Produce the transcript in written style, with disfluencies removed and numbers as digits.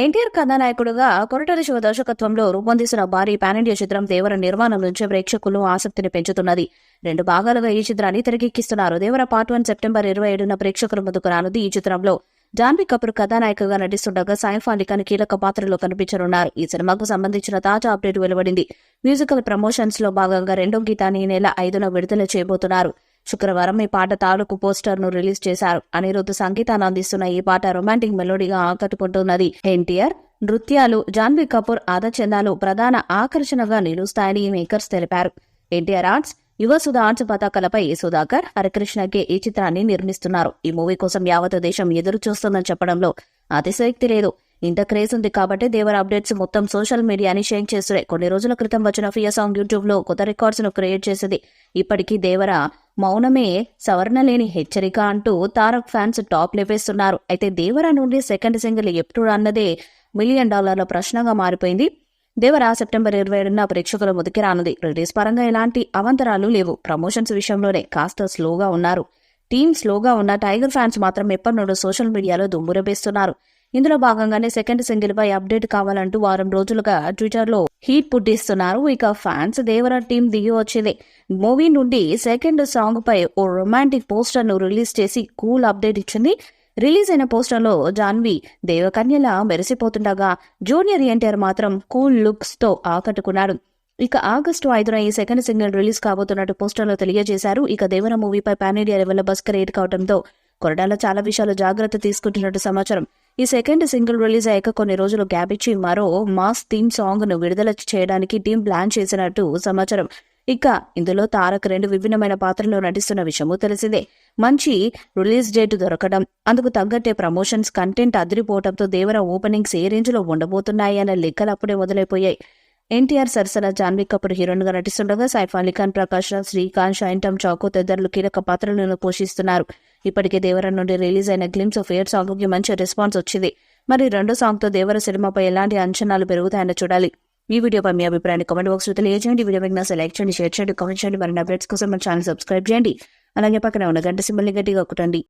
ఎన్టీఆర్ కథానాయకుడుగా కొరటాల శివ దర్శకత్వంలో రూపొందిస్తున్న భారీ pan India చిత్రం దేవర నిర్మాణం నుంచి ప్రేక్షకులు ఆసక్తిని పెంచుతున్నది. 2 భాగాలుగా ఈ చిత్రాన్ని తెరకెక్కిస్తున్నారు. దేవర పార్ట్ 1 సెప్టెంబర్ 27న ప్రేక్షకుల ముందుకు రానుంది. ఈ చిత్రంలో జాన్వీ కపూర్ కథానాయికగా నటిస్తుండగా సైఫ్ అలీ ఖాన్ కీలక పాత్రలో కనిపించనున్నారు. ఈ సినిమాకు సంబంధించిన తాజా అప్డేట్ వెలువడింది. మ్యూజికల్ ప్రమోషన్స్ లో భాగంగా 2వ గీతాన్ని ఈ నెల 5న విడుదల చేయబోతున్నారు. శుక్రవారం ఈ పాట తాలూకు పోస్టర్ ను రిలీజ్ చేశారు. అనిరుద్ధ్ సంగీతాన్ని అందిస్తున్న ఈ పాట రొమాంటిక్ మెలోడీగా ఆకట్టుకుంటున్నది. ఎన్టీఆర్ నృత్యాలు, జాన్వీ కపూర్ ఆదచందాలు ప్రధాన ఆకర్షణగా నిలుస్తాయని మేకర్స్ తెలిపారు. ఎన్టీఆర్ ఆర్ట్స్, యువసుధ ఆర్ట్స్ పతాకాలపై సుధాకర్, హరికృష్ణకే ఈ చిత్రాన్ని నిర్మిస్తున్నారు. ఈ మూవీ కోసం యావత్ దేశం ఎదురు చూస్తుందని చెప్పడంలో అతిశయోక్తి లేదు. ఇంత క్రేజ్ ఉంది కాబట్టి దేవర అప్డేట్స్ మొత్తం సోషల్ మీడియాని షేర్ చేస్తున్నాయి. కొన్ని రోజుల క్రితం వచ్చిన ఫియా సాంగ్ యూట్యూబ్ లో కొత్త రికార్డ్స్ ను క్రియేట్ చేసింది. ఇప్పటికీ దేవర మౌనమే సవరణ లేని హెచ్చరిక అంటూ తారక్ ఫ్యాన్స్ టాప్ లేపేస్తున్నారు. అయితే దేవర నుండి సెకండ్ సింగిల్ ఎప్పుడు అన్నదే $1 మిలియన్ ప్రశ్నగా మారిపోయింది. దేవర సెప్టెంబర్ 27న ప్రేక్షకుల ముందుకి రానుంది. రిలీజ్ పరంగా ఎలాంటి అవంతరాలు లేవు. ప్రమోషన్స్ విషయంలోనే కాస్త స్లోగా ఉన్నారు. టీమ్ స్లోగా ఉన్న టైగర్ ఫ్యాన్స్ మాత్రం ఎప్పటి నుండో సోషల్ మీడియాలో దుమ్మురబేస్తున్నారు. ఇందులో భాగంగానే సెకండ్ సింగిల్ పై అప్డేట్ కావాలంటూ వారం రోజులుగా ట్విట్టర్ లో హీట్ పుట్టిస్తున్నారు. ఇక ఫ్యాన్స్ దేవర టీం దిగి వచ్చింది. మూవీ నుండి సెకండ్ సాంగ్ పై ఓ రొమాంటిక్ పోస్టర్ ను రిలీజ్ చేసి కూల్ అప్డేట్ ఇచ్చింది. రిలీజ్ అయిన పోస్టర్ లో జాన్వీ దేవకన్యలా మెరిసిపోతుండగా జూనియర్ ఎన్టీఆర్ మాత్రం కూల్ లుక్స్ తో ఆకట్టుకున్నాడు. ఇక ఆగస్టు 5న ఈ సెకండ్ సింగిల్ రిలీజ్ కాబోతున్నట్టు పోస్టర్ లో తెలియజేశారు. ఇక దేవర మూవీపై pan India level buzz create కావడంతో కొరటాల చాలా విషయాలు జాగ్రత్త తీసుకుంటున్నట్టు సమాచారం. ఈ సెకండ్ సింగిల్ రిలీజ్ అయ్యాక కొన్ని రోజులు గ్యాప్ ఇచ్చి మరో మాస్ థీమ్ సాంగ్ ను విడుదల చేయడానికి టీం ప్లాన్ చేసినట్టు సమాచారం. ఇక ఇందులో తారక్ 2 విభిన్నమైన పాత్రల్లో నటిస్తున్న విషయమూ తెలిసిందే. మంచి రిలీజ్ డేట్ దొరకడం, అందుకు తగ్గట్టే ప్రమోషన్స్ కంటెంట్ అదిరిపోవడంతో దేవర ఓపెనింగ్స్ ఏ రేంజ్ లో ఉండబోతున్నాయి అనే లెక్కలు అప్పుడే మొదలైపోయాయి. ఎన్టీఆర్ సరసన జాన్వీ కపూర్ హీరోయిన్ గా నటిస్తుండగా సైఫ్ అలీ ఖాన్, ప్రకాష్ రాజ్, శ్రీకాంత్, షైన్ టమ్ చాకో తదితరులు కీలక పాత్రలను పోషిస్తున్నారు. ఇప్పటికే దేవర నుండి రిలీజ్ అయిన గ్లిమ్స్ ఆఫ్ ఎయిర్ సాంగ్ కి మంచి రెస్పాన్స్ వచ్చింది. మరి 2వ సాంగ్ తో దేవర సినిమాపై ఎలాంటి అంచనాలు పెరుగుతాయని చూడాలి. ఈ వీడియోపై మీ అభిప్రాయాన్ని కామెంట్ బాక్స్ లో తెలియజేయండి. వీడియో మీకు లైక్ చేయండి, షేర్ చేయండి, కామెంట్ చేయండి. మరిన్ని అప్డేట్స్ కోసం మన ఛానల్ సబ్స్క్రైబ్ చేయండి. అలాగే పక్కన ఉన్న గంట సింబల్ ని గట్టిగా కొట్టండి.